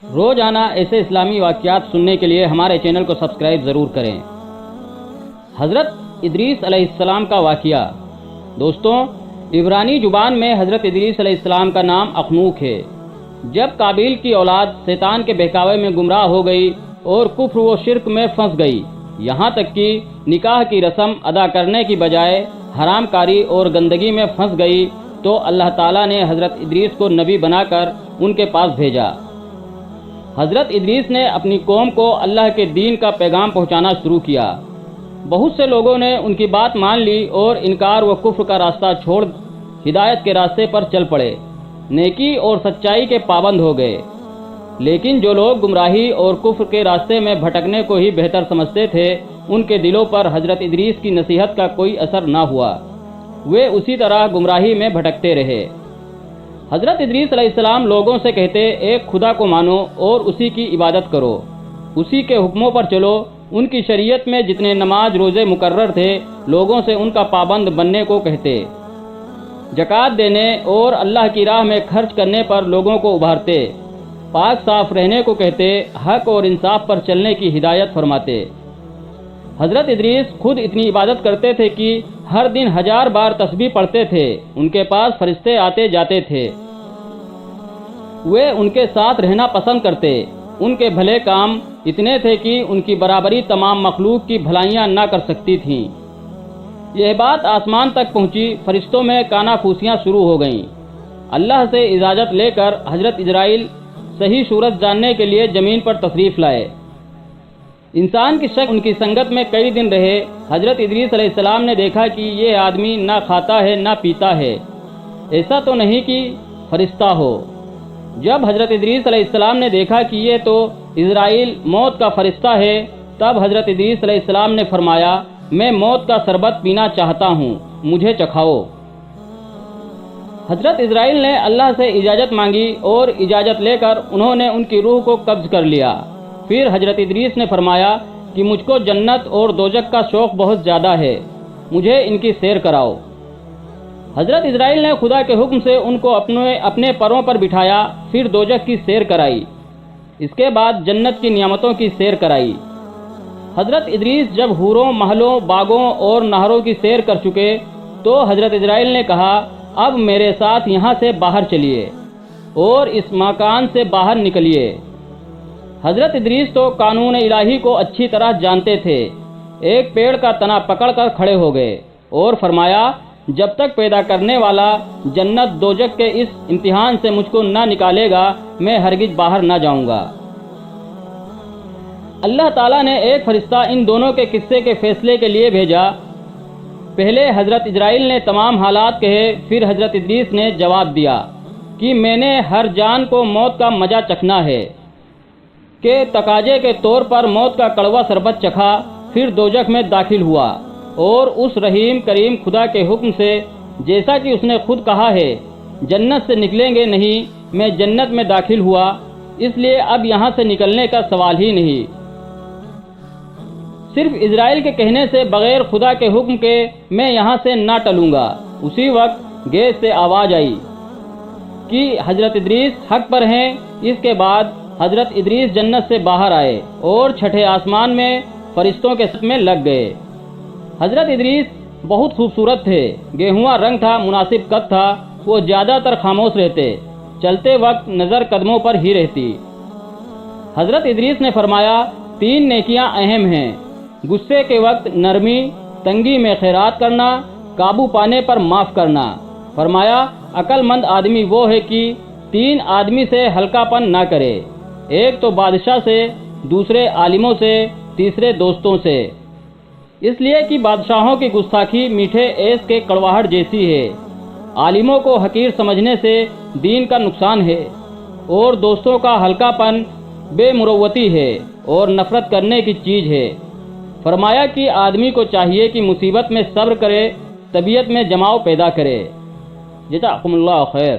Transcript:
روزانہ ایسے اسلامی واقعات سننے کے لیے ہمارے چینل کو سبسکرائب ضرور کریں۔ حضرت ادریس علیہ السلام کا واقعہ۔ دوستوں، عبرانی زبان میں حضرت ادریس علیہ السلام کا نام اخنوک ہے۔ جب قابیل کی اولاد شیطان کے بہکاوے میں گمراہ ہو گئی اور کفر و شرک میں پھنس گئی، یہاں تک کہ نکاح کی رسم ادا کرنے کی بجائے حرام کاری اور گندگی میں پھنس گئی، تو اللہ تعالیٰ نے حضرت ادریس کو نبی بنا کر ان کے پاس بھیجا۔ حضرت ادریس نے اپنی قوم کو اللہ کے دین کا پیغام پہنچانا شروع کیا۔ بہت سے لوگوں نے ان کی بات مان لی اور انکار و کفر کا راستہ چھوڑ ہدایت کے راستے پر چل پڑے، نیکی اور سچائی کے پابند ہو گئے۔ لیکن جو لوگ گمراہی اور کفر کے راستے میں بھٹکنے کو ہی بہتر سمجھتے تھے، ان کے دلوں پر حضرت ادریس کی نصیحت کا کوئی اثر نہ ہوا، وہ اسی طرح گمراہی میں بھٹکتے رہے۔ حضرت ادریس علیہ السلام لوگوں سے کہتے، ایک خدا کو مانو اور اسی کی عبادت کرو، اسی کے حکموں پر چلو۔ ان کی شریعت میں جتنے نماز روزے مقرر تھے، لوگوں سے ان کا پابند بننے کو کہتے، زکوٰۃ دینے اور اللہ کی راہ میں خرچ کرنے پر لوگوں کو ابھارتے، پاک صاف رہنے کو کہتے، حق اور انصاف پر چلنے کی ہدایت فرماتے۔ حضرت ادریس خود اتنی عبادت کرتے تھے کہ ہر دن 1000 بار تسبیح پڑھتے تھے۔ ان کے پاس فرشتے آتے جاتے تھے، وہ ان کے ساتھ رہنا پسند کرتے۔ ان کے بھلے کام اتنے تھے کہ ان کی برابری تمام مخلوق کی بھلائیاں نہ کر سکتی تھیں۔ یہ بات آسمان تک پہنچی، فرشتوں میں کانافوسیاں شروع ہو گئیں۔ اللہ سے اجازت لے کر حضرت اسرائیل صحیح صورت جاننے کے لیے زمین پر تشریف لائے۔ انسان کی شکل ان کی سنگت میں کئی دن رہے۔ حضرت ادریس علیہ السلام نے دیکھا کہ یہ آدمی نہ کھاتا ہے نہ پیتا ہے، ایسا تو نہیں کہ فرشتہ ہو۔ جب حضرت ادریس علیہ السلام نے دیکھا کہ یہ تو اسرائیل موت کا فرشتہ ہے، تب حضرت ادریس علیہ السلام نے فرمایا، میں موت کا شربت پینا چاہتا ہوں، مجھے چکھاؤ۔ حضرت اسرائیل نے اللہ سے اجازت مانگی اور اجازت لے کر انہوں نے ان کی روح کو قبض کر لیا۔ پھر حضرت ادریس نے فرمایا کہ مجھ کو جنت اور دوزخ کا شوق بہت زیادہ ہے، مجھے ان کی سیر کراؤ۔ حضرت اسرائیل نے خدا کے حکم سے ان کو اپنے پروں پر بٹھایا، پھر دوزخ کی سیر کرائی، اس کے بعد جنت کی نعمتوں کی سیر کرائی۔ حضرت ادریس جب حوروں، محلوں، باغوں اور نہروں کی سیر کر چکے تو حضرت اسرائیل نے کہا، اب میرے ساتھ یہاں سے باہر چلیے اور اس مکان سے باہر نکلیے۔ حضرت ادریس تو قانون الہی کو اچھی طرح جانتے تھے۔ ایک پیڑ کا تنا پکڑ کر کھڑے ہو گئے اور فرمایا، جب تک پیدا کرنے والا جنت دوزخ کے اس امتحان سے مجھ کو نہ نکالے گا، میں ہرگز باہر نہ جاؤں گا۔ اللہ تعالیٰ نے ایک فرشتہ ان دونوں کے قصے کے فیصلے کے لیے بھیجا۔ پہلے حضرت اسرائیل نے تمام حالات کہے، پھر حضرت ادریس نے جواب دیا کہ میں نے ہر جان کو موت کا مزہ چکھنا ہے، کہ تقاضے کے طور پر موت کا کڑوا شربت چکھا، پھر دوزخ میں داخل ہوا اور اس رحیم کریم خدا کے حکم سے، جیسا کہ اس نے خود کہا ہے، جنت سے نکلیں گے نہیں، میں جنت میں داخل ہوا، اس لیے اب یہاں سے نکلنے کا سوال ہی نہیں۔ صرف اسرائیل کے کہنے سے بغیر خدا کے حکم کے میں یہاں سے نہ ٹلوں گا۔ اسی وقت گیس سے آواز آئی کہ حضرت ادریس حق پر ہیں۔ اس کے بعد حضرت ادریس جنت سے باہر آئے اور چھٹے آسمان میں فرشتوں کے ساتھ میں لگ گئے۔ حضرت ادریس بہت خوبصورت تھے، گہواں رنگ تھا، مناسب قد تھا، وہ زیادہ تر خاموش رہتے، چلتے وقت نظر قدموں پر ہی رہتی۔ حضرت ادریس نے فرمایا، 3 نیکیاں اہم ہیں، غصے کے وقت نرمی، تنگی میں خیرات کرنا، قابو پانے پر معاف کرنا۔ فرمایا، عقل مند آدمی وہ ہے کہ 3 آدمی سے ہلکا پن نہ کرے، ایک تو بادشاہ سے، دوسرے عالموں سے، تیسرے دوستوں سے، اس لیے کہ بادشاہوں کی گستاخی میٹھے ایس کے کڑواہٹ جیسی ہے، عالموں کو حقیر سمجھنے سے دین کا نقصان ہے، اور دوستوں کا ہلکا پن بے مروتی ہے اور نفرت کرنے کی چیز ہے۔ فرمایا کہ آدمی کو چاہیے کہ مصیبت میں صبر کرے، طبیعت میں جماؤ پیدا کرے۔ جزاکم اللہ خیر۔